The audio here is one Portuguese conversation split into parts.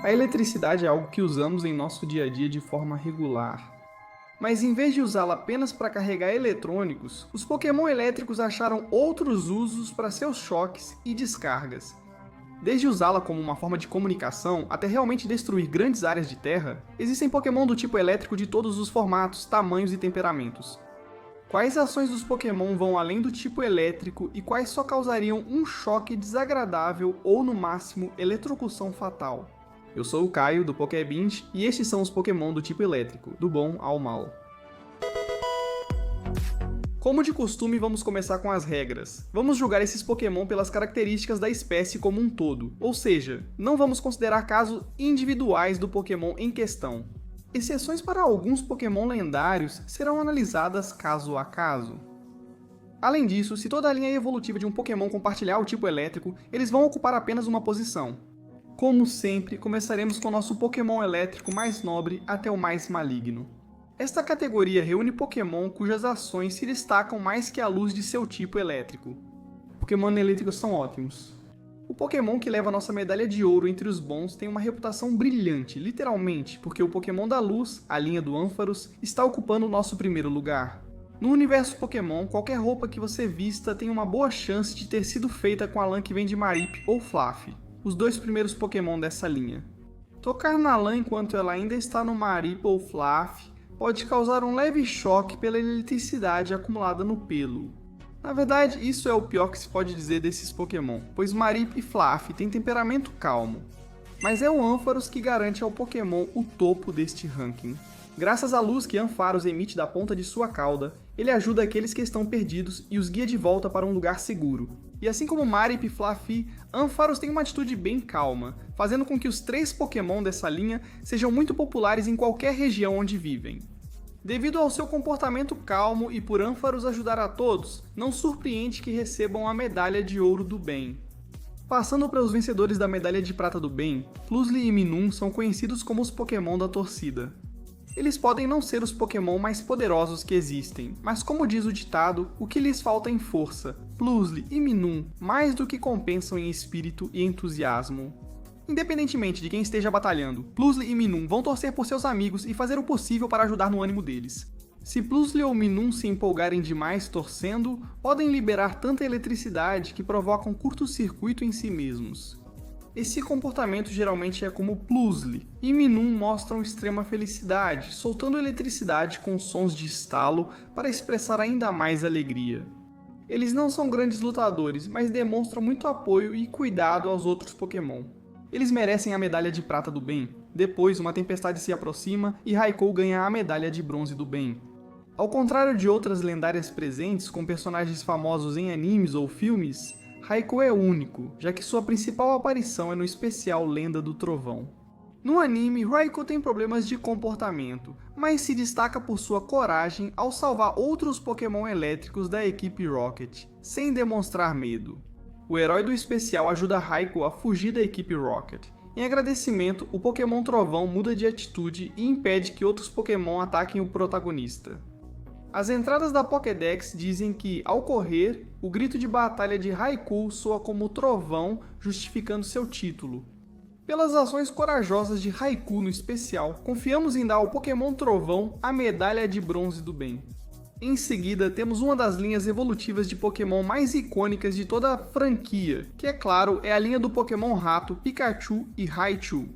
A eletricidade é algo que usamos em nosso dia a dia de forma regular. Mas em vez de usá-la apenas para carregar eletrônicos, os Pokémon elétricos acharam outros usos para seus choques e descargas. Desde usá-la como uma forma de comunicação até realmente destruir grandes áreas de terra, existem Pokémon do tipo elétrico de todos os formatos, tamanhos e temperamentos. Quais ações dos Pokémon vão além do tipo elétrico e quais só causariam um choque desagradável ou, no máximo, eletrocução fatal? Eu sou o Caio, do Pokébint, e estes são os Pokémon do tipo elétrico, do bom ao mal. Como de costume, vamos começar com as regras. Vamos julgar esses Pokémon pelas características da espécie como um todo, ou seja, não vamos considerar casos individuais do Pokémon em questão. Exceções para alguns Pokémon lendários serão analisadas caso a caso. Além disso, se toda a linha evolutiva de um Pokémon compartilhar o tipo elétrico, eles vão ocupar apenas uma posição. Como sempre, começaremos com nosso Pokémon elétrico mais nobre até o mais maligno. Esta categoria reúne Pokémon cujas ações se destacam mais que a luz de seu tipo elétrico. Pokémon elétricos são ótimos. O Pokémon que leva nossa medalha de ouro entre os bons tem uma reputação brilhante, literalmente, porque o Pokémon da Luz, a linha do Ampharos, está ocupando o nosso primeiro lugar. No universo Pokémon, qualquer roupa que você vista tem uma boa chance de ter sido feita com a lã que vem de Mareep ou Flaaffy, os dois primeiros Pokémon dessa linha. Tocar na lã enquanto ela ainda está no Mareep ou Flaaffy pode causar um leve choque pela eletricidade acumulada no pelo. Na verdade, isso é o pior que se pode dizer desses Pokémon, pois Mareep e Flaaffy têm temperamento calmo. Mas é o Ampharos que garante ao Pokémon o topo deste ranking. Graças à luz que Ampharos emite da ponta de sua cauda, ele ajuda aqueles que estão perdidos e os guia de volta para um lugar seguro. E assim como Mareep e Flaaffy, Ampharos tem uma atitude bem calma, fazendo com que os 3 Pokémon dessa linha sejam muito populares em qualquer região onde vivem. Devido ao seu comportamento calmo e por Ampharos ajudar a todos, não surpreende que recebam a Medalha de Ouro do Bem. Passando para os vencedores da Medalha de Prata do Bem, Plusle e Minun são conhecidos como os Pokémon da torcida. Eles podem não ser os Pokémon mais poderosos que existem, mas como diz o ditado, o que lhes falta em força, Plusle e Minun mais do que compensam em espírito e entusiasmo. Independentemente de quem esteja batalhando, Plusle e Minun vão torcer por seus amigos e fazer o possível para ajudar no ânimo deles. Se Plusle ou Minun se empolgarem demais torcendo, podem liberar tanta eletricidade que provocam curto-circuito em si mesmos. Esse comportamento geralmente é como Plusle, e Minun mostram extrema felicidade, soltando eletricidade com sons de estalo para expressar ainda mais alegria. Eles não são grandes lutadores, mas demonstram muito apoio e cuidado aos outros Pokémon. Eles merecem a Medalha de Prata do Bem. Depois, uma tempestade se aproxima e Raikou ganha a Medalha de Bronze do Bem. Ao contrário de outras lendárias presentes com personagens famosos em animes ou filmes, Raikou é único, já que sua principal aparição é no especial Lenda do Trovão. No anime, Raikou tem problemas de comportamento, mas se destaca por sua coragem ao salvar outros Pokémon elétricos da equipe Rocket, sem demonstrar medo. O herói do especial ajuda Raikou a fugir da equipe Rocket. Em agradecimento, o Pokémon Trovão muda de atitude e impede que outros Pokémon ataquem o protagonista. As entradas da Pokédex dizem que, ao correr, o grito de batalha de Raikou soa como trovão, justificando seu título. Pelas ações corajosas de Raikou no especial, confiamos em dar ao Pokémon Trovão a Medalha de Bronze do Bem. Em seguida, temos uma das linhas evolutivas de Pokémon mais icônicas de toda a franquia, que é claro, é a linha do Pokémon Rato, Pikachu e Raichu.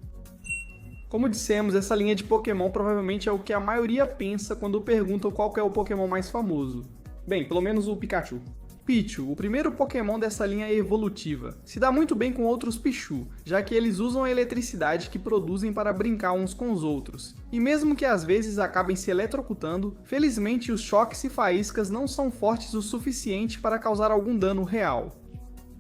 Como dissemos, essa linha de Pokémon provavelmente é o que a maioria pensa quando perguntam qual que é o Pokémon mais famoso. Bem, pelo menos o Pikachu. Pichu, o primeiro Pokémon dessa linha evolutiva, se dá muito bem com outros Pichu, já que eles usam a eletricidade que produzem para brincar uns com os outros. E mesmo que às vezes acabem se eletrocutando, felizmente os choques e faíscas não são fortes o suficiente para causar algum dano real.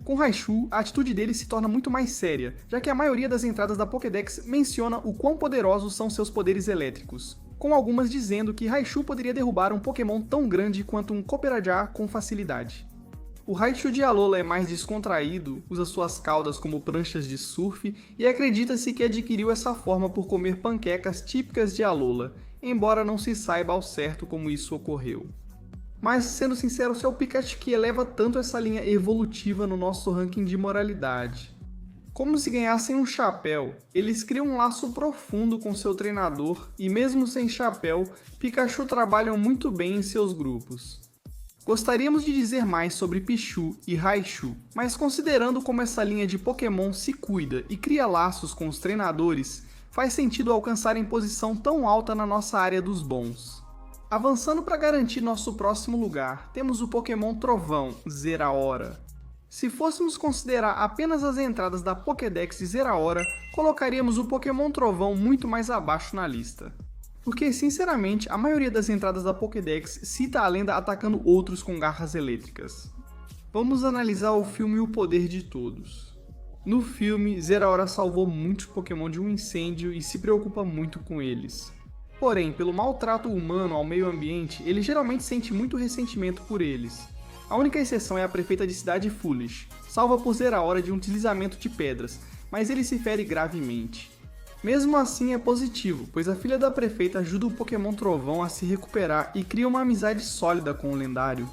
Com Raichu, a atitude dele se torna muito mais séria, já que a maioria das entradas da Pokédex menciona o quão poderosos são seus poderes elétricos, com algumas dizendo que Raichu poderia derrubar um Pokémon tão grande quanto um Copperajah com facilidade. O Raichu de Alola é mais descontraído, usa suas caudas como pranchas de surf e acredita-se que adquiriu essa forma por comer panquecas típicas de Alola, embora não se saiba ao certo como isso ocorreu. Mas, sendo sincero, seu Pikachu que eleva tanto essa linha evolutiva no nosso ranking de moralidade. Como se ganhassem um chapéu, eles criam um laço profundo com seu treinador e mesmo sem chapéu, Pikachu trabalham muito bem em seus grupos. Gostaríamos de dizer mais sobre Pichu e Raichu, mas considerando como essa linha de Pokémon se cuida e cria laços com os treinadores, faz sentido alcançarem posição tão alta na nossa área dos bons. Avançando para garantir nosso próximo lugar, temos o Pokémon Trovão, Zeraora. Se fôssemos considerar apenas as entradas da Pokédex de Zeraora, colocaríamos o Pokémon Trovão muito mais abaixo na lista. Porque, sinceramente, a maioria das entradas da Pokédex cita a lenda atacando outros com garras elétricas. Vamos analisar o filme O Poder de Todos. No filme, Zeraora salvou muitos Pokémon de um incêndio e se preocupa muito com eles. Porém, pelo maltrato humano ao meio ambiente, ele geralmente sente muito ressentimento por eles. A única exceção é a prefeita de cidade Foolish, salva por Zeraora de um deslizamento de pedras, mas ele se fere gravemente. Mesmo assim é positivo, pois a filha da prefeita ajuda o Pokémon Trovão a se recuperar e cria uma amizade sólida com o lendário.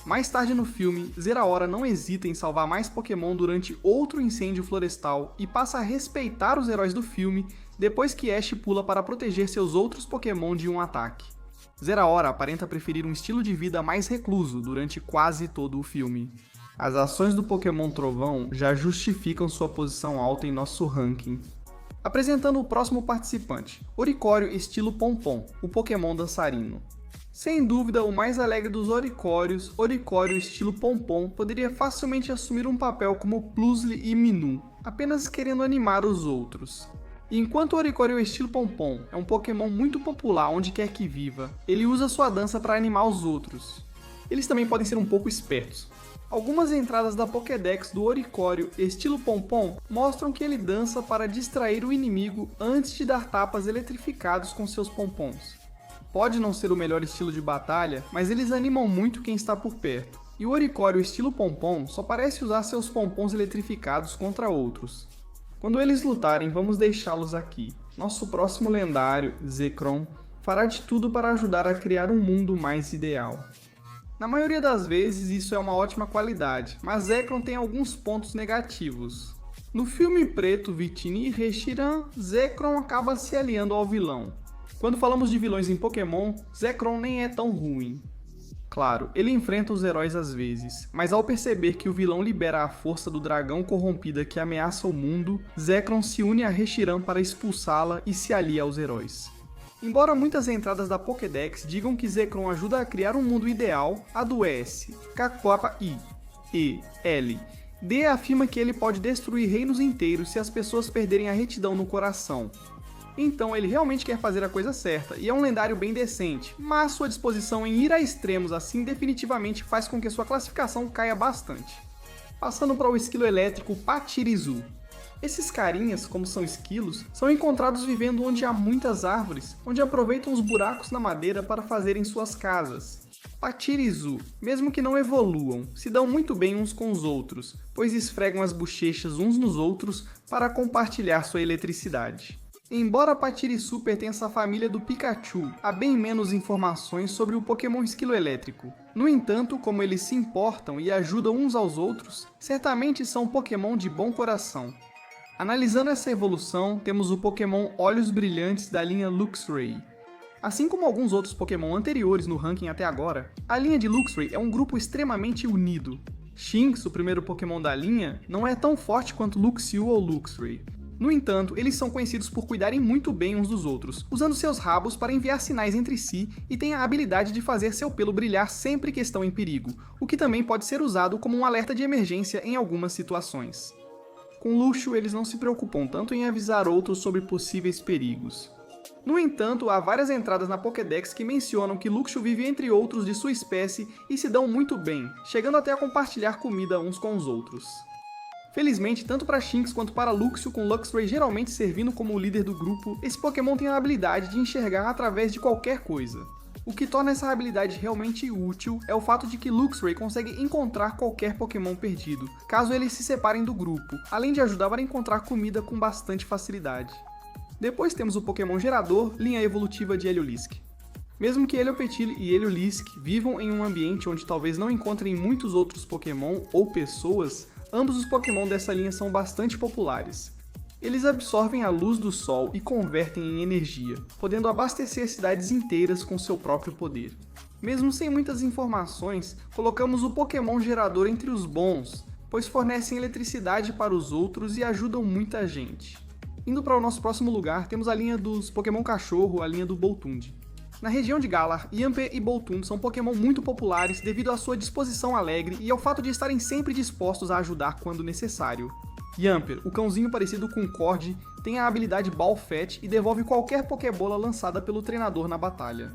Mais tarde no filme, Zeraora não hesita em salvar mais Pokémon durante outro incêndio florestal e passa a respeitar os heróis do filme depois que Ash pula para proteger seus outros Pokémon de um ataque. Zeraora aparenta preferir um estilo de vida mais recluso durante quase todo o filme. As ações do Pokémon Trovão já justificam sua posição alta em nosso ranking. Apresentando o próximo participante, Oricorio estilo Pompom, o Pokémon dançarino. Sem dúvida o mais alegre dos Oricórios, Oricorio estilo Pompom poderia facilmente assumir um papel como Plusle e Minun, apenas querendo animar os outros. Enquanto o Oricorio estilo Pompom é um Pokémon muito popular onde quer que viva, ele usa sua dança para animar os outros. Eles também podem ser um pouco espertos. Algumas entradas da Pokédex do Oricorio estilo Pompom mostram que ele dança para distrair o inimigo antes de dar tapas eletrificados com seus pompons. Pode não ser o melhor estilo de batalha, mas eles animam muito quem está por perto. E o Oricorio estilo Pompom só parece usar seus pompons eletrificados contra outros. Quando eles lutarem, vamos deixá-los aqui. Nosso próximo lendário, Zekrom, fará de tudo para ajudar a criar um mundo mais ideal. Na maioria das vezes isso é uma ótima qualidade, mas Zekrom tem alguns pontos negativos. No filme preto Victini e Reshiram, Zekrom acaba se aliando ao vilão. Quando falamos de vilões em Pokémon, Zekrom nem é tão ruim. Claro, ele enfrenta os heróis às vezes, mas ao perceber que o vilão libera a força do dragão corrompida que ameaça o mundo, Zekrom se une a Reshiram para expulsá-la e se alia aos heróis. Embora muitas entradas da Pokédex digam que Zekrom ajuda a criar um mundo ideal, a do S, Cacoapa I, E, L, D afirma que ele pode destruir reinos inteiros se as pessoas perderem a retidão no coração. Então ele realmente quer fazer a coisa certa, e é um lendário bem decente, mas sua disposição em ir a extremos assim definitivamente faz com que sua classificação caia bastante. Passando para o esquilo elétrico Pachirisu. Esses carinhas, como são esquilos, são encontrados vivendo onde há muitas árvores, onde aproveitam os buracos na madeira para fazerem suas casas. Pachirisu, mesmo que não evoluam, se dão muito bem uns com os outros, pois esfregam as bochechas uns nos outros para compartilhar sua eletricidade. Embora Pachirisu pertença à família do Pikachu, há bem menos informações sobre o Pokémon esquilo elétrico. No entanto, como eles se importam e ajudam uns aos outros, certamente são Pokémon de bom coração. Analisando essa evolução, temos o Pokémon Olhos Brilhantes da linha Luxray. Assim como alguns outros Pokémon anteriores no ranking até agora, a linha de Luxray é um grupo extremamente unido. Shinx, o primeiro Pokémon da linha, não é tão forte quanto Luxio ou Luxray. No entanto, eles são conhecidos por cuidarem muito bem uns dos outros, usando seus rabos para enviar sinais entre si e têm a habilidade de fazer seu pelo brilhar sempre que estão em perigo, o que também pode ser usado como um alerta de emergência em algumas situações. Com Luxio, eles não se preocupam tanto em avisar outros sobre possíveis perigos. No entanto, há várias entradas na Pokédex que mencionam que Luxio vive entre outros de sua espécie e se dão muito bem, chegando até a compartilhar comida uns com os outros. Felizmente, tanto para Shinx quanto para Luxio, com Luxray geralmente servindo como o líder do grupo, esse Pokémon tem a habilidade de enxergar através de qualquer coisa. O que torna essa habilidade realmente útil é o fato de que Luxray consegue encontrar qualquer Pokémon perdido, caso eles se separem do grupo, além de ajudar a encontrar comida com bastante facilidade. Depois temos o Pokémon Gerador, linha evolutiva de Heliolisk. Mesmo que Helioptile e Heliolisk vivam em um ambiente onde talvez não encontrem muitos outros Pokémon ou pessoas, Ambos os Pokémon dessa linha são bastante populares. Eles absorvem a luz do sol e convertem em energia, podendo abastecer cidades inteiras com seu próprio poder. Mesmo sem muitas informações, colocamos o Pokémon gerador entre os bons, pois fornecem eletricidade para os outros e ajudam muita gente. Indo para o nosso próximo lugar, temos a linha dos Pokémon Cachorro, a linha do Boltund. Na região de Galar, Yamper e Boltund são Pokémon muito populares devido à sua disposição alegre e ao fato de estarem sempre dispostos a ajudar quando necessário. Yamper, o cãozinho parecido com Cord, tem a habilidade Ball Fat e devolve qualquer Pokébola lançada pelo treinador na batalha.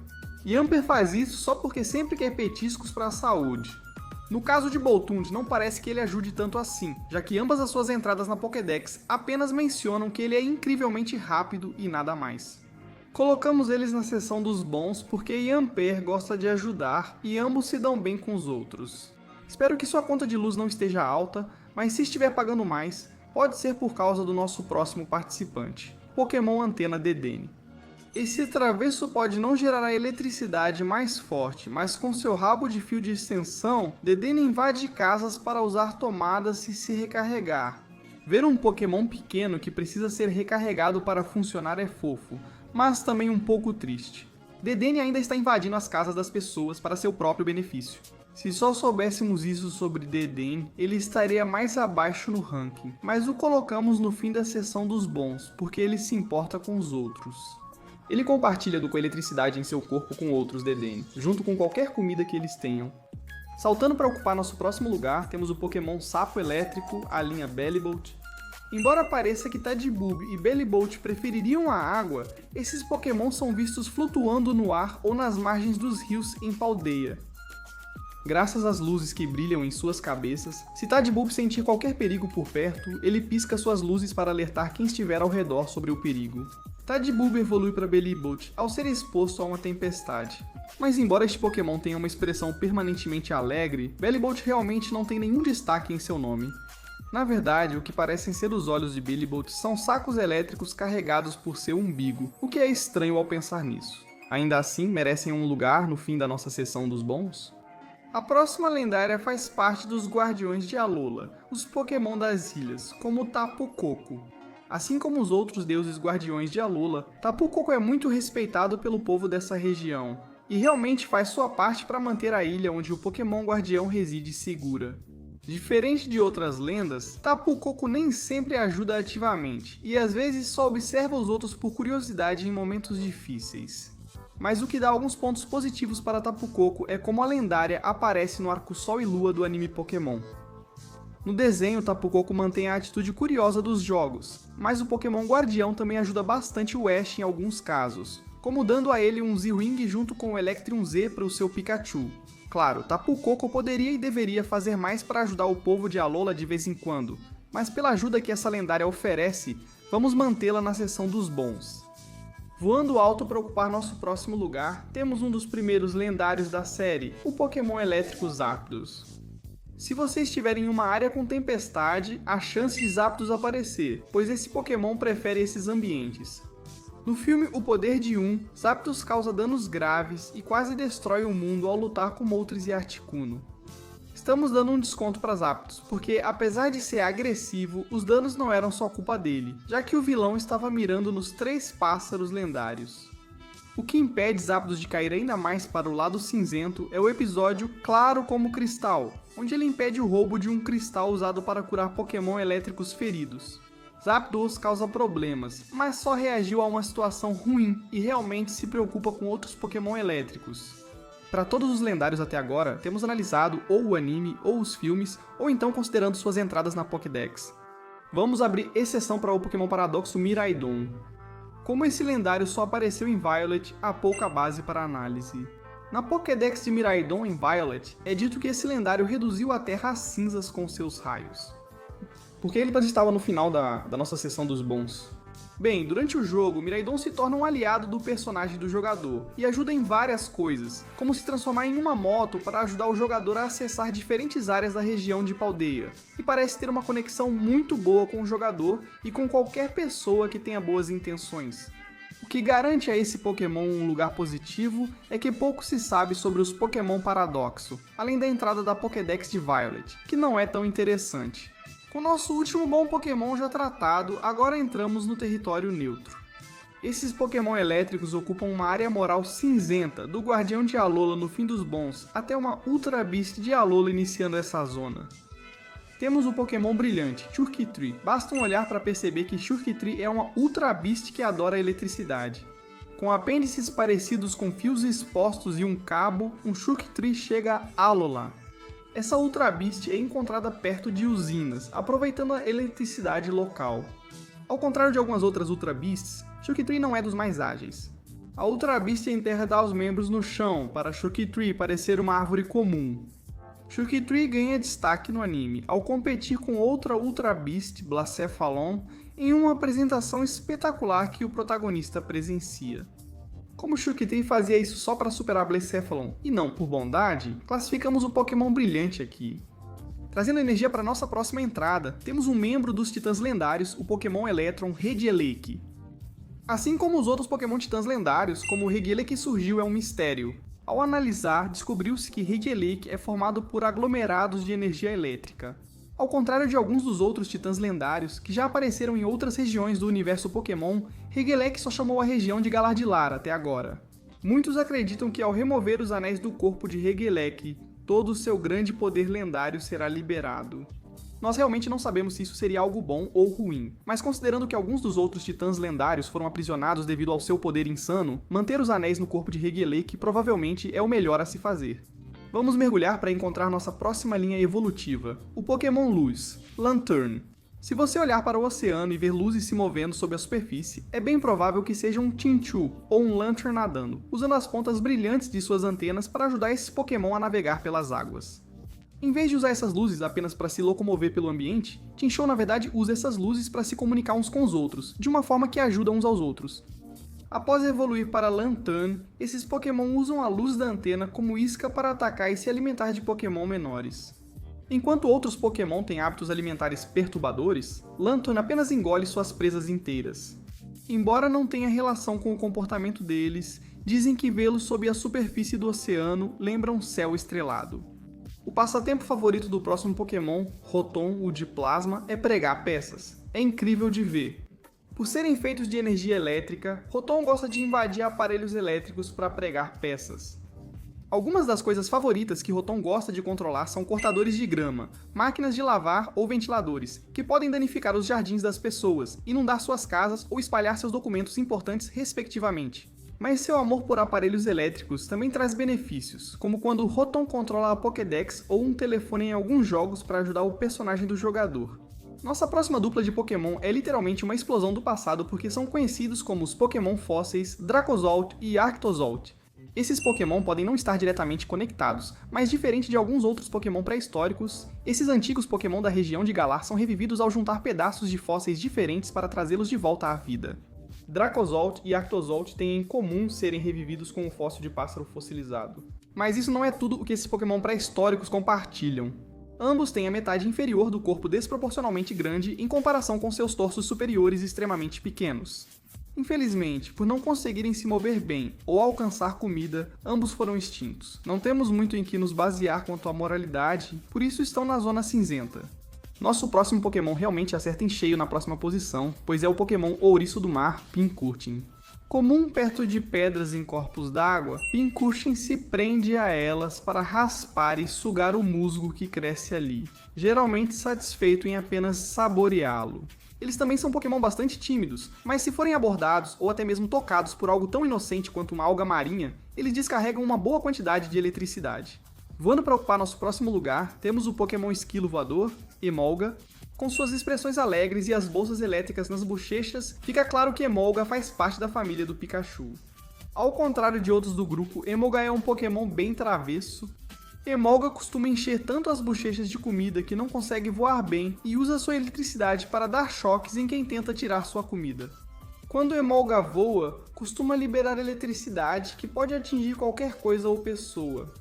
Yamper faz isso só porque sempre quer petiscos para a saúde. No caso de Boltund, não parece que ele ajude tanto assim, já que ambas as suas entradas na Pokédex apenas mencionam que ele é incrivelmente rápido e nada mais. Colocamos eles na seção dos bons porque Yamper gosta de ajudar e ambos se dão bem com os outros. Espero que sua conta de luz não esteja alta, mas se estiver pagando mais, pode ser por causa do nosso próximo participante, Pokémon Antena Dedenne. Esse travesso pode não gerar a eletricidade mais forte, mas com seu rabo de fio de extensão, Dedenne invade casas para usar tomadas e se recarregar. Ver um Pokémon pequeno que precisa ser recarregado para funcionar é fofo, mas também um pouco triste. Dedenne ainda está invadindo as casas das pessoas para seu próprio benefício. Se só soubéssemos isso sobre Dedenne, ele estaria mais abaixo no ranking, mas o colocamos no fim da seção dos bons, porque ele se importa com os outros. Ele compartilha com a eletricidade em seu corpo com outros Dedenne, junto com qualquer comida que eles tenham. Saltando para ocupar nosso próximo lugar, temos o Pokémon Sapo Elétrico, a linha Bellibolt. Embora pareça que Tadbulb e Bellibolt prefeririam a água, esses Pokémon são vistos flutuando no ar ou nas margens dos rios em Paldea. Graças às luzes que brilham em suas cabeças, se Tadbulb sentir qualquer perigo por perto, ele pisca suas luzes para alertar quem estiver ao redor sobre o perigo. Tadbulb evolui para Bellibolt ao ser exposto a uma tempestade. Mas embora este Pokémon tenha uma expressão permanentemente alegre, Bellibolt realmente não tem nenhum destaque em seu nome. Na verdade, o que parecem ser os olhos de Bellibolt são sacos elétricos carregados por seu umbigo, o que é estranho ao pensar nisso. Ainda assim, merecem um lugar no fim da nossa sessão dos bons? A próxima lendária faz parte dos Guardiões de Alola, os Pokémon das ilhas, como Tapu Koko. Assim como os outros deuses guardiões de Alola, Tapu Koko é muito respeitado pelo povo dessa região, e realmente faz sua parte para manter a ilha onde o Pokémon Guardião reside segura. Diferente de outras lendas, Tapu Koko nem sempre ajuda ativamente, e às vezes só observa os outros por curiosidade em momentos difíceis. Mas o que dá alguns pontos positivos para Tapu Koko é como a lendária aparece no arco Sol e Lua do anime Pokémon. No desenho, Tapu Koko mantém a atitude curiosa dos jogos, mas o Pokémon Guardião também ajuda bastante o Ash em alguns casos, como dando a ele um Z-Wing junto com o Electrium Z para o seu Pikachu. Claro, Tapu Koko poderia e deveria fazer mais para ajudar o povo de Alola de vez em quando, mas pela ajuda que essa lendária oferece, vamos mantê-la na seção dos bons. Voando alto para ocupar nosso próximo lugar, temos um dos primeiros lendários da série, o Pokémon elétrico Zapdos. Se você estiver em uma área com tempestade, há chance de Zapdos aparecer, pois esse Pokémon prefere esses ambientes. No filme O Poder de Um, Zapdos causa danos graves e quase destrói o mundo ao lutar com Moltres e Articuno. Estamos dando um desconto para Zapdos, porque apesar de ser agressivo, os danos não eram só culpa dele, já que o vilão estava mirando nos 3 pássaros lendários. O que impede Zapdos de cair ainda mais para o lado cinzento é o episódio Claro como Cristal, onde ele impede o roubo de um cristal usado para curar Pokémon elétricos feridos. Zapdos causa problemas, mas só reagiu a uma situação ruim e realmente se preocupa com outros Pokémon elétricos. Para todos os lendários até agora, temos analisado ou o anime, ou os filmes, ou então considerando suas entradas na Pokédex. Vamos abrir exceção para o Pokémon Paradoxo Miraidon. Como esse lendário só apareceu em Violet, há pouca base para análise. Na Pokédex de Miraidon em Violet, é dito que esse lendário reduziu a Terra a cinzas com seus raios. Por que ele estava no final da nossa sessão dos bons? Bem, durante o jogo, Miraidon se torna um aliado do personagem do jogador, e ajuda em várias coisas, como se transformar em uma moto para ajudar o jogador a acessar diferentes áreas da região de Paldea, e parece ter uma conexão muito boa com o jogador e com qualquer pessoa que tenha boas intenções. O que garante a esse Pokémon um lugar positivo é que pouco se sabe sobre os Pokémon Paradoxo, além da entrada da Pokédex de Violet, que não é tão interessante. Com nosso último bom Pokémon já tratado, agora entramos no território neutro. Esses Pokémon elétricos ocupam uma área moral cinzenta, do Guardião de Alola no fim dos bons, até uma Ultra Beast de Alola iniciando essa zona. Temos o Pokémon brilhante, Xurkitree. Basta um olhar para perceber que Xurkitree é uma Ultra Beast que adora a eletricidade. Com apêndices parecidos com fios expostos e um cabo, um Xurkitree chega a Alola. Essa Ultra Beast é encontrada perto de usinas, aproveitando a eletricidade local. Ao contrário de algumas outras Ultra Beasts, Xurkitree não é dos mais ágeis. A Ultra Beast enterra os membros no chão, para Xurkitree parecer uma árvore comum. Xurkitree ganha destaque no anime, ao competir com outra Ultra Beast, Blacephalon, em uma apresentação espetacular que o protagonista presencia. Como Xurkitree fazia isso só para superar Blacephalon e não por bondade, classificamos o Pokémon brilhante aqui. Trazendo energia para nossa próxima entrada, temos um membro dos Titãs Lendários, o Pokémon Elétron Regieleki. Assim como os outros Pokémon Titãs Lendários, como o Regieleki surgiu é um mistério. Ao analisar, descobriu-se que Regieleki é formado por aglomerados de energia elétrica. Ao contrário de alguns dos outros Titãs Lendários, que já apareceram em outras regiões do universo Pokémon, Regieleki só chamou a região de Galardilar até agora. Muitos acreditam que ao remover os anéis do corpo de Regieleki, todo o seu grande poder lendário será liberado. Nós realmente não sabemos se isso seria algo bom ou ruim, mas considerando que alguns dos outros titãs lendários foram aprisionados devido ao seu poder insano, manter os anéis no corpo de Regieleki provavelmente é o melhor a se fazer. Vamos mergulhar para encontrar nossa próxima linha evolutiva, o Pokémon Luz, Lanturn. Se você olhar para o oceano e ver luzes se movendo sob a superfície, é bem provável que seja um Chinchou ou um Lanturn nadando, usando as pontas brilhantes de suas antenas para ajudar esse Pokémon a navegar pelas águas. Em vez de usar essas luzes apenas para se locomover pelo ambiente, Chinchou na verdade usa essas luzes para se comunicar uns com os outros, de uma forma que ajuda uns aos outros. Após evoluir para Lanturn, esses Pokémon usam a luz da antena como isca para atacar e se alimentar de Pokémon menores. Enquanto outros Pokémon têm hábitos alimentares perturbadores, Lanturn apenas engole suas presas inteiras. Embora não tenha relação com o comportamento deles, dizem que vê-los sob a superfície do oceano lembra um céu estrelado. O passatempo favorito do próximo Pokémon, Rotom, o de Plasma, é pregar peças. É incrível de ver. Por serem feitos de energia elétrica, Rotom gosta de invadir aparelhos elétricos para pregar peças. Algumas das coisas favoritas que Rotom gosta de controlar são cortadores de grama, máquinas de lavar ou ventiladores, que podem danificar os jardins das pessoas, inundar suas casas ou espalhar seus documentos importantes respectivamente. Mas seu amor por aparelhos elétricos também traz benefícios, como quando Rotom controla a Pokédex ou um telefone em alguns jogos para ajudar o personagem do jogador. Nossa próxima dupla de Pokémon é literalmente uma explosão do passado porque são conhecidos como os Pokémon fósseis Dracozolt e Arctozolt. Esses Pokémon podem não estar diretamente conectados, mas diferente de alguns outros Pokémon pré-históricos, esses antigos Pokémon da região de Galar são revividos ao juntar pedaços de fósseis diferentes para trazê-los de volta à vida. Dracozolt e Arctozolt têm em comum serem revividos com um fóssil de pássaro fossilizado. Mas isso não é tudo o que esses Pokémon pré-históricos compartilham. Ambos têm a metade inferior do corpo desproporcionalmente grande em comparação com seus torsos superiores extremamente pequenos. Infelizmente, por não conseguirem se mover bem ou alcançar comida, ambos foram extintos. Não temos muito em que nos basear quanto à moralidade, por isso estão na zona cinzenta. Nosso próximo Pokémon realmente acerta em cheio na próxima posição, pois é o Pokémon Ouriço do Mar, Pincurchin. Comum perto de pedras em corpos d'água, Pincurchin se prende a elas para raspar e sugar o musgo que cresce ali, geralmente satisfeito em apenas saboreá-lo. Eles também são Pokémon bastante tímidos, mas se forem abordados ou até mesmo tocados por algo tão inocente quanto uma alga marinha, eles descarregam uma boa quantidade de eletricidade. Voando para ocupar nosso próximo lugar, temos o Pokémon Esquilo Voador, Emolga. Com suas expressões alegres e as bolsas elétricas nas bochechas, fica claro que Emolga faz parte da família do Pikachu. Ao contrário de outros do grupo, Emolga é um Pokémon bem travesso. Emolga costuma encher tanto as bochechas de comida que não consegue voar bem e usa sua eletricidade para dar choques em quem tenta tirar sua comida. Quando Emolga voa, costuma liberar eletricidade que pode atingir qualquer coisa ou pessoa.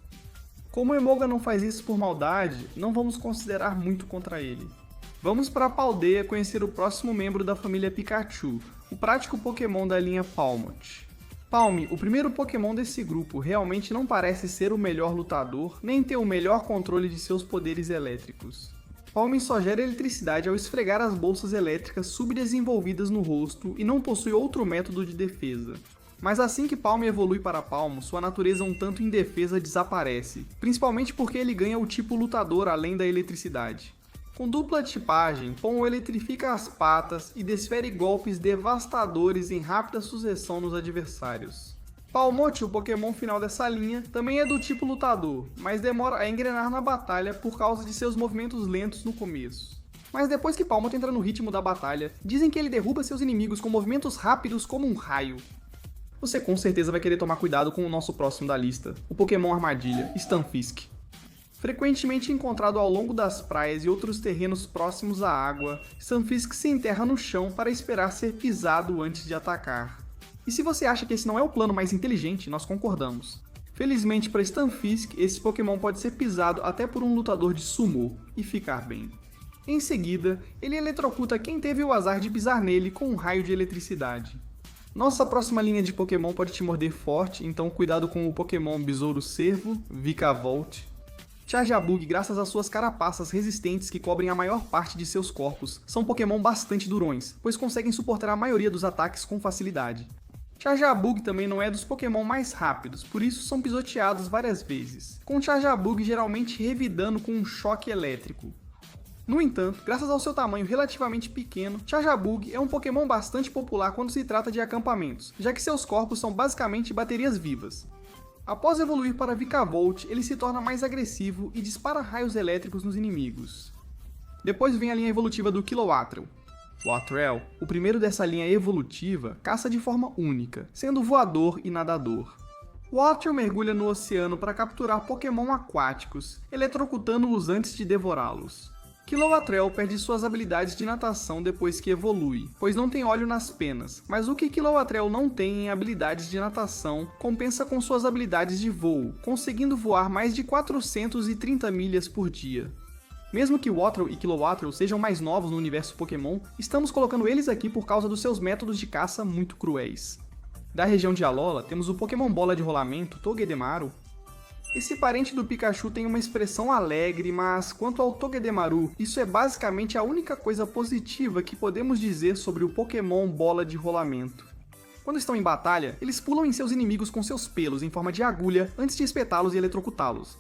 Como Emolga não faz isso por maldade, não vamos considerar muito contra ele. Vamos para a Paldea conhecer o próximo membro da família Pikachu, o prático Pokémon da linha Palmot. Palme, o primeiro Pokémon desse grupo, realmente não parece ser o melhor lutador, nem ter o melhor controle de seus poderes elétricos. Palme só gera eletricidade ao esfregar as bolsas elétricas subdesenvolvidas no rosto e não possui outro método de defesa. Mas assim que Palme evolui para Palmo, sua natureza um tanto indefesa desaparece, principalmente porque ele ganha o tipo lutador além da eletricidade. Com dupla tipagem, Pom eletrifica as patas e desfere golpes devastadores em rápida sucessão nos adversários. Palmote, o Pokémon final dessa linha, também é do tipo lutador, mas demora a engrenar na batalha por causa de seus movimentos lentos no começo. Mas depois que Palmote entra no ritmo da batalha, dizem que ele derruba seus inimigos com movimentos rápidos como um raio. Você com certeza vai querer tomar cuidado com o nosso próximo da lista, o Pokémon Armadilha, Stunfisk. Frequentemente encontrado ao longo das praias e outros terrenos próximos à água, Stunfisk se enterra no chão para esperar ser pisado antes de atacar. E se você acha que esse não é o plano mais inteligente, nós concordamos. Felizmente para Stunfisk, esse Pokémon pode ser pisado até por um lutador de Sumo e ficar bem. Em seguida, ele eletrocuta quem teve o azar de pisar nele com um raio de eletricidade. Nossa próxima linha de Pokémon pode te morder forte, então cuidado com o Pokémon Besouro Cervo, Vikavolt. Charjabug, graças às suas carapaças resistentes que cobrem a maior parte de seus corpos, são Pokémon bastante durões, pois conseguem suportar a maioria dos ataques com facilidade. Charjabug também não é dos Pokémon mais rápidos, por isso são pisoteados várias vezes, com Charjabug geralmente revidando com um choque elétrico. No entanto, graças ao seu tamanho relativamente pequeno, Charjabug é um Pokémon bastante popular quando se trata de acampamentos, já que seus corpos são basicamente baterias vivas. Após evoluir para Vikavolt, ele se torna mais agressivo e dispara raios elétricos nos inimigos. Depois vem a linha evolutiva do Kilowattrel. O Attrel, o primeiro dessa linha evolutiva, caça de forma única, sendo voador e nadador. O Attrel mergulha no oceano para capturar Pokémon aquáticos, eletrocutando-os antes de devorá-los. Kilowattrel perde suas habilidades de natação depois que evolui, pois não tem óleo nas penas, mas o que Kilowattrel não tem em habilidades de natação compensa com suas habilidades de voo, conseguindo voar mais de 430 milhas por dia. Mesmo que Wattrel e Kilowattrel sejam mais novos no universo Pokémon, estamos colocando eles aqui por causa dos seus métodos de caça muito cruéis. Da região de Alola, temos o Pokémon Bola de Rolamento, Togedemaru. Esse parente do Pikachu tem uma expressão alegre, mas quanto ao Togedemaru, isso é basicamente a única coisa positiva que podemos dizer sobre o Pokémon Bola de Rolamento. Quando estão em batalha, eles pulam em seus inimigos com seus pelos em forma de agulha antes de espetá-los e eletrocutá-los.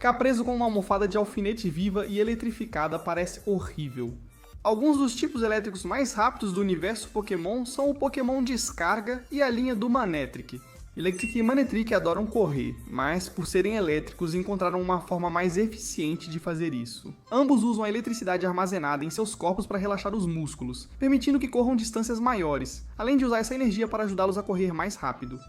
Ficar preso com uma almofada de alfinete viva e eletrificada parece horrível. Alguns dos tipos elétricos mais rápidos do universo Pokémon são o Pokémon Descarga e a linha do Manectric. Electric e Manectric adoram correr, mas por serem elétricos encontraram uma forma mais eficiente de fazer isso. Ambos usam a eletricidade armazenada em seus corpos para relaxar os músculos, permitindo que corram distâncias maiores, além de usar essa energia para ajudá-los a correr mais rápido.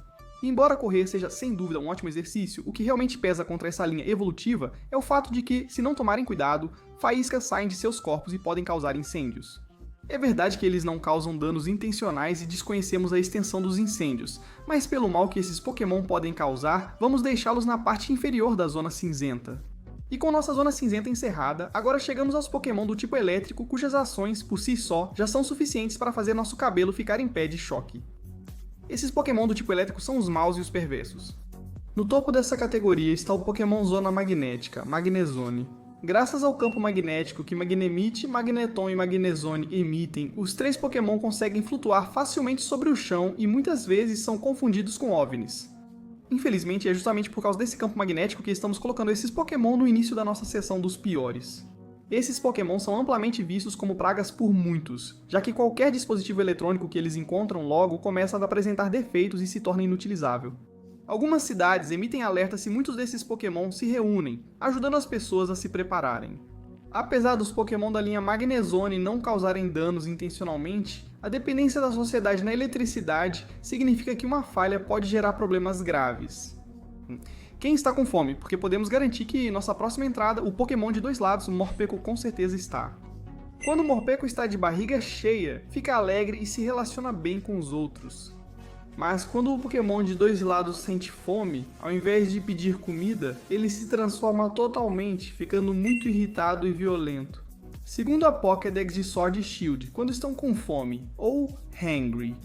E embora correr seja sem dúvida um ótimo exercício, o que realmente pesa contra essa linha evolutiva é o fato de que, se não tomarem cuidado, faíscas saem de seus corpos e podem causar incêndios. É verdade que eles não causam danos intencionais e desconhecemos a extensão dos incêndios, mas pelo mal que esses Pokémon podem causar, vamos deixá-los na parte inferior da Zona Cinzenta. E com nossa Zona Cinzenta encerrada, agora chegamos aos Pokémon do tipo elétrico cujas ações, por si só, já são suficientes para fazer nosso cabelo ficar em pé de choque. Esses Pokémon do tipo elétrico são os maus e os perversos. No topo dessa categoria está o Pokémon Zona Magnética, Magnezone. Graças ao campo magnético que Magnemite, Magneton e Magnezone emitem, os três Pokémon conseguem flutuar facilmente sobre o chão e muitas vezes são confundidos com OVNIs. Infelizmente, é justamente por causa desse campo magnético que estamos colocando esses Pokémon no início da nossa seção dos piores. Esses Pokémon são amplamente vistos como pragas por muitos, já que qualquer dispositivo eletrônico que eles encontram logo começa a apresentar defeitos e se torna inutilizável. Algumas cidades emitem alerta se muitos desses Pokémon se reúnem, ajudando as pessoas a se prepararem. Apesar dos Pokémon da linha Magnezone não causarem danos intencionalmente, a dependência da sociedade na eletricidade significa que uma falha pode gerar problemas graves. Quem está com fome? Porque podemos garantir que nossa próxima entrada, o Pokémon de dois lados, o Morpeko com certeza está. Quando o Morpeko está de barriga cheia, fica alegre e se relaciona bem com os outros. Mas quando o Pokémon de dois lados sente fome, ao invés de pedir comida, ele se transforma totalmente, ficando muito irritado e violento. Segundo a Pokédex de Sword e Shield, quando estão com fome, ou hangry.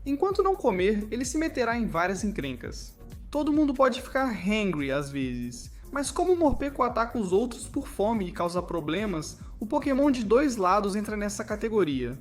Enquanto não comer, ele se meterá em várias encrencas. Todo mundo pode ficar hangry às vezes, mas como o Morpeko ataca os outros por fome e causa problemas, O Pokémon de dois lados entra nessa categoria.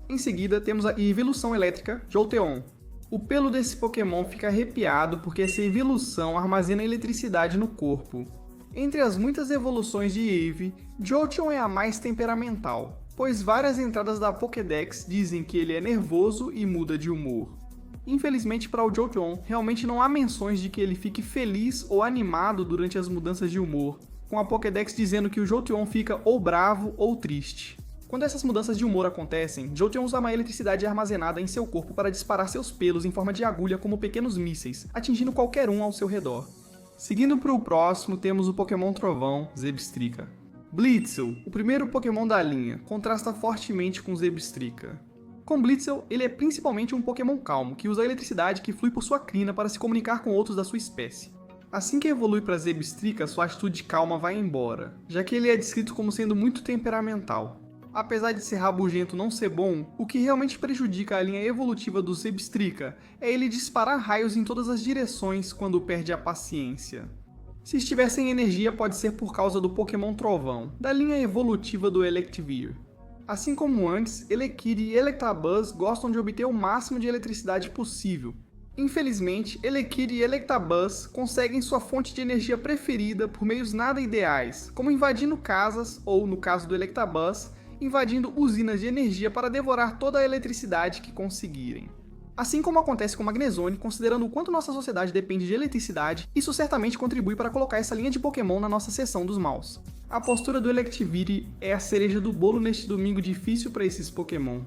Em seguida, temos a evolução elétrica Jolteon. O pelo desse Pokémon fica arrepiado porque essa evolução armazena eletricidade no corpo. Entre as muitas evoluções de Eevee, Jolteon é a mais temperamental, pois várias entradas da Pokédex dizem que ele é nervoso e muda de humor. Infelizmente para o Jolteon, realmente não há menções de que ele fique feliz ou animado durante as mudanças de humor, com a Pokédex dizendo que o Jolteon fica ou bravo ou triste. Quando essas mudanças de humor acontecem, Jolteon usa uma eletricidade armazenada em seu corpo para disparar seus pelos em forma de agulha como pequenos mísseis, atingindo qualquer um ao seu redor. Seguindo para o próximo, temos o Pokémon Trovão, Zebstrika. Blitzel, o primeiro Pokémon da linha, contrasta fortemente com Zebstrika. Com Blitzel, ele é principalmente um Pokémon calmo, que usa a eletricidade que flui por sua crina para se comunicar com outros da sua espécie. Assim que evolui para Zebstrika, sua atitude calma vai embora, já que ele é descrito como sendo muito temperamental. Apesar de ser rabugento não ser bom, o que realmente prejudica a linha evolutiva do Zebstrika é ele disparar raios em todas as direções quando perde a paciência. Se estiver sem energia, pode ser por causa do Pokémon Trovão, da linha evolutiva do Electivire. Assim como antes, Elekid e Electabuzz gostam de obter o máximo de eletricidade possível. Infelizmente, Elekid e Electabuzz conseguem sua fonte de energia preferida por meios nada ideais, como invadindo casas ou, no caso do Electabuzz, invadindo usinas de energia para devorar toda a eletricidade que conseguirem. Assim como acontece com Magnezone, considerando o quanto nossa sociedade depende de eletricidade, isso certamente contribui para colocar essa linha de Pokémon na nossa seção dos maus. A postura do Electivire é a cereja do bolo neste domingo difícil para esses Pokémon.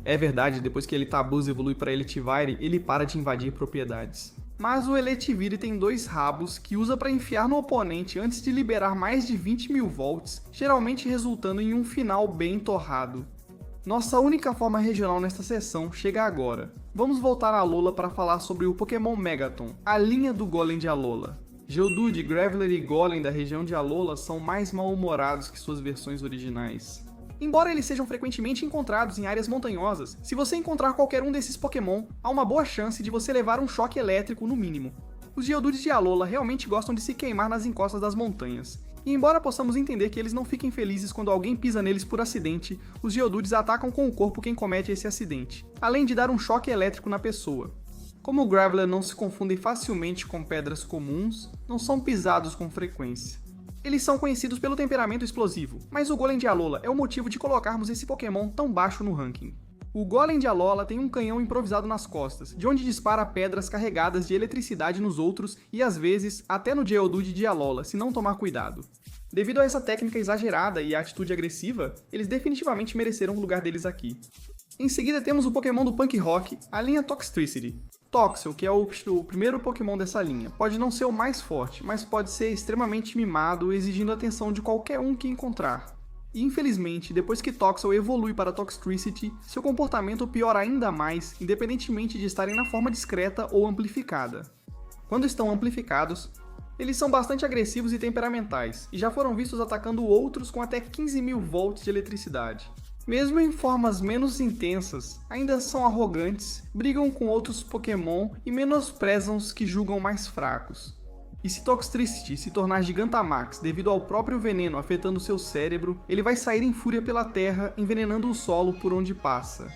É verdade, depois que Electabuzz evolui para Electivire, ele para de invadir propriedades. Mas o Electivire tem dois rabos que usa para enfiar no oponente antes de liberar mais de 20.000 volts, geralmente resultando em um final bem torrado. Nossa única forma regional nesta sessão chega agora. Vamos voltar a Alola para falar sobre o Pokémon Megaton, a linha do Golem de Alola. Geodude, Graveler e Golem da região de Alola são mais mal-humorados que suas versões originais. Embora eles sejam frequentemente encontrados em áreas montanhosas, se você encontrar qualquer um desses Pokémon, há uma boa chance de você levar um choque elétrico no mínimo. Os Geodudes de Alola realmente gostam de se queimar nas encostas das montanhas. E embora possamos entender que eles não fiquem felizes quando alguém pisa neles por acidente, os Geodudes atacam com o corpo quem comete esse acidente, além de dar um choque elétrico na pessoa. Como o Graveler não se confundem facilmente com pedras comuns, não são pisados com frequência. Eles são conhecidos pelo temperamento explosivo, mas o Golem de Alola é o motivo de colocarmos esse Pokémon tão baixo no ranking. O Golem de Alola tem um canhão improvisado nas costas, de onde dispara pedras carregadas de eletricidade nos outros e às vezes até no Geodude de Alola, se não tomar cuidado. Devido a essa técnica exagerada e a atitude agressiva, eles definitivamente mereceram o lugar deles aqui. Em seguida temos o Pokémon do Punk Rock, a linha Toxtricity. Toxel, que é o primeiro Pokémon dessa linha, pode não ser o mais forte, mas pode ser extremamente mimado, exigindo a atenção de qualquer um que encontrar. E infelizmente, depois que Toxel evolui para Toxtricity, seu comportamento piora ainda mais, independentemente de estarem na forma discreta ou amplificada. Quando estão amplificados, eles são bastante agressivos e temperamentais, e já foram vistos atacando outros com até 15.000 volts de eletricidade. Mesmo em formas menos intensas, ainda são arrogantes, brigam com outros Pokémon e menosprezam os que julgam mais fracos. E se Toxtricity se tornar Gigantamax devido ao próprio veneno afetando seu cérebro, ele vai sair em fúria pela terra, envenenando o solo por onde passa.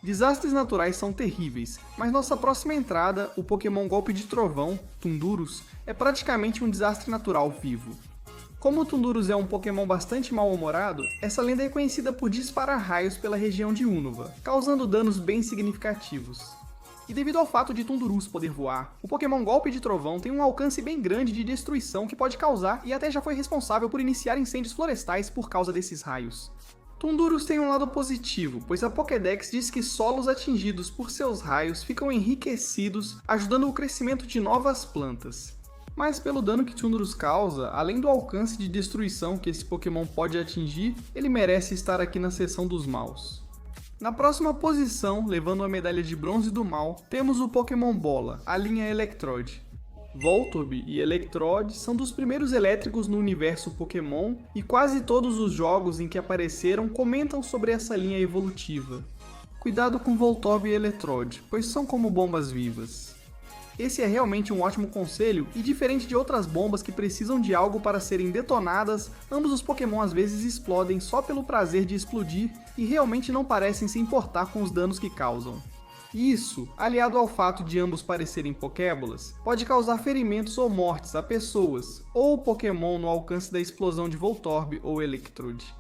Desastres naturais são terríveis, mas nossa próxima entrada, o Pokémon Golpe de Trovão, Tundurus, é praticamente um desastre natural vivo. Como o Tundurus é um Pokémon bastante mal-humorado, essa lenda é conhecida por disparar raios pela região de Unova, causando danos bem significativos. E devido ao fato de Tundurus poder voar, o Pokémon Golpe de Trovão tem um alcance bem grande de destruição que pode causar e até já foi responsável por iniciar incêndios florestais por causa desses raios. Tundurus tem um lado positivo, pois a Pokédex diz que solos atingidos por seus raios ficam enriquecidos, ajudando o crescimento de novas plantas. Mas pelo dano que Tundurus causa, além do alcance de destruição que esse Pokémon pode atingir, ele merece estar aqui na seção dos maus. Na próxima posição, levando a medalha de bronze do mal, temos o Pokémon Bola, a linha Electrode. Voltorb e Electrode são dos primeiros elétricos no universo Pokémon e quase todos os jogos em que apareceram comentam sobre essa linha evolutiva. Cuidado com Voltorb e Electrode, pois são como bombas vivas. Esse é realmente um ótimo conselho, e diferente de outras bombas que precisam de algo para serem detonadas, ambos os Pokémon às vezes explodem só pelo prazer de explodir e realmente não parecem se importar com os danos que causam. Isso, aliado ao fato de ambos parecerem Pokébolas, pode causar ferimentos ou mortes a pessoas, ou Pokémon no alcance da explosão de Voltorb ou Electrode.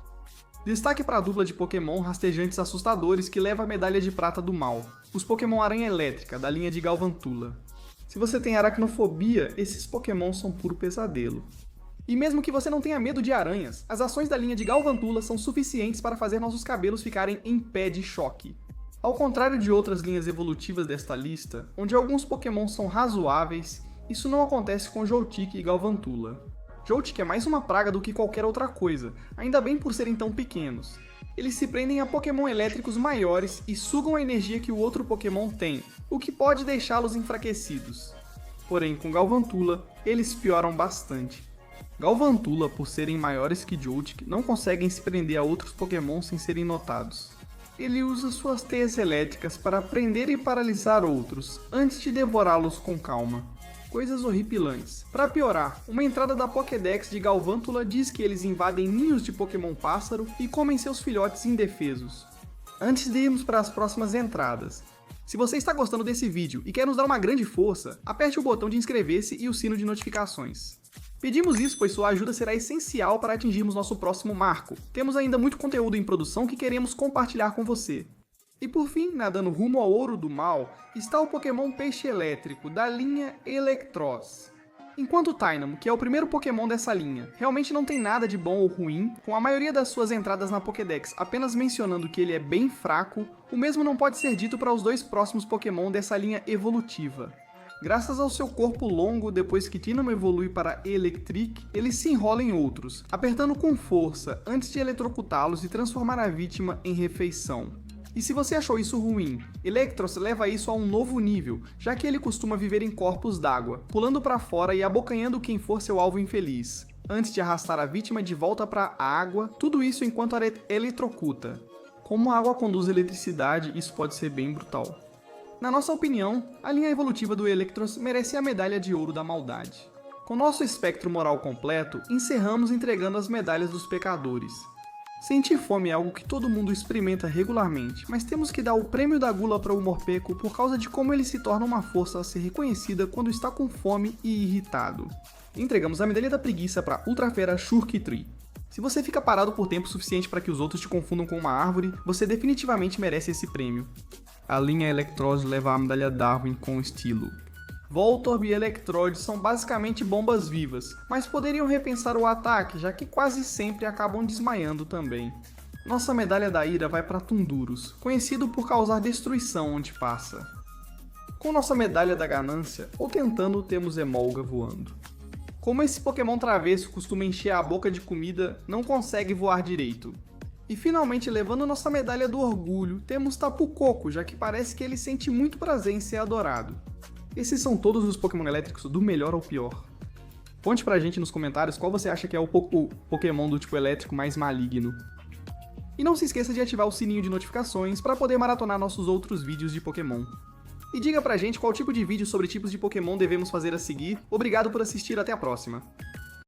Destaque para a dupla de Pokémon rastejantes assustadores que leva a medalha de prata do mal, os Pokémon Aranha Elétrica, da linha de Galvantula. Se você tem aracnofobia, esses Pokémon são puro pesadelo. E mesmo que você não tenha medo de aranhas, as ações da linha de Galvantula são suficientes para fazer nossos cabelos ficarem em pé de choque. Ao contrário de outras linhas evolutivas desta lista, onde alguns Pokémon são razoáveis, isso não acontece com Joltik e Galvantula. Joltik é mais uma praga do que qualquer outra coisa, ainda bem por serem tão pequenos. Eles se prendem a Pokémon elétricos maiores e sugam a energia que o outro Pokémon tem, o que pode deixá-los enfraquecidos. Porém, com Galvantula, eles pioram bastante. Galvantula, por serem maiores que Joltik, não conseguem se prender a outros Pokémon sem serem notados. Ele usa suas teias elétricas para prender e paralisar outros, antes de devorá-los com calma. Coisas horripilantes. Para piorar, uma entrada da Pokédex de Galvantula diz que eles invadem ninhos de Pokémon pássaro e comem seus filhotes indefesos. Antes de irmos para as próximas entradas, se você está gostando desse vídeo e quer nos dar uma grande força, aperte o botão de inscrever-se e o sino de notificações. Pedimos isso pois sua ajuda será essencial para atingirmos nosso próximo marco. Temos ainda muito conteúdo em produção que queremos compartilhar com você. E por fim, nadando rumo ao Ouro do Mal, está o Pokémon Peixe Elétrico, da linha Electros. Enquanto Tynamo, que é o primeiro Pokémon dessa linha, realmente não tem nada de bom ou ruim, com a maioria das suas entradas na Pokédex apenas mencionando que ele é bem fraco, o mesmo não pode ser dito para os dois próximos Pokémon dessa linha evolutiva. Graças ao seu corpo longo, depois que Tynamo evolui para Electric, ele se enrola em outros, apertando com força antes de eletrocutá-los e transformar a vítima em refeição. E se você achou isso ruim, Electros leva isso a um novo nível, já que ele costuma viver em corpos d'água, pulando para fora e abocanhando quem for seu alvo infeliz, antes de arrastar a vítima de volta para a água, tudo isso enquanto eletrocuta. Como a água conduz eletricidade, isso pode ser bem brutal. Na nossa opinião, a linha evolutiva do Electros merece a medalha de ouro da maldade. Com nosso espectro moral completo, encerramos entregando as medalhas dos pecadores. Sentir fome é algo que todo mundo experimenta regularmente, mas temos que dar o prêmio da gula para o Morpeko por causa de como ele se torna uma força a ser reconhecida quando está com fome e irritado. Entregamos a medalha da preguiça para Ultrafera Xurkitree. Se você fica parado por tempo suficiente para que os outros te confundam com uma árvore, você definitivamente merece esse prêmio. A linha Electros leva a medalha Darwin com estilo. Voltorb e Electrode são basicamente bombas vivas, mas poderiam repensar o ataque, já que quase sempre acabam desmaiando também. Nossa medalha da ira vai para Tundurus, conhecido por causar destruição onde passa. Com nossa medalha da ganância, ou tentando, temos Emolga voando. Como esse Pokémon travesso costuma encher a boca de comida, não consegue voar direito. E finalmente, levando nossa medalha do orgulho, temos Tapu Koko, já que parece que ele sente muito prazer em ser adorado. Esses são todos os Pokémon elétricos do melhor ao pior. Conte pra gente nos comentários qual você acha que é o Pokémon do tipo elétrico mais maligno. E não se esqueça de ativar o sininho de notificações para poder maratonar nossos outros vídeos de Pokémon. E diga pra gente qual tipo de vídeo sobre tipos de Pokémon devemos fazer a seguir. Obrigado por assistir, até a próxima!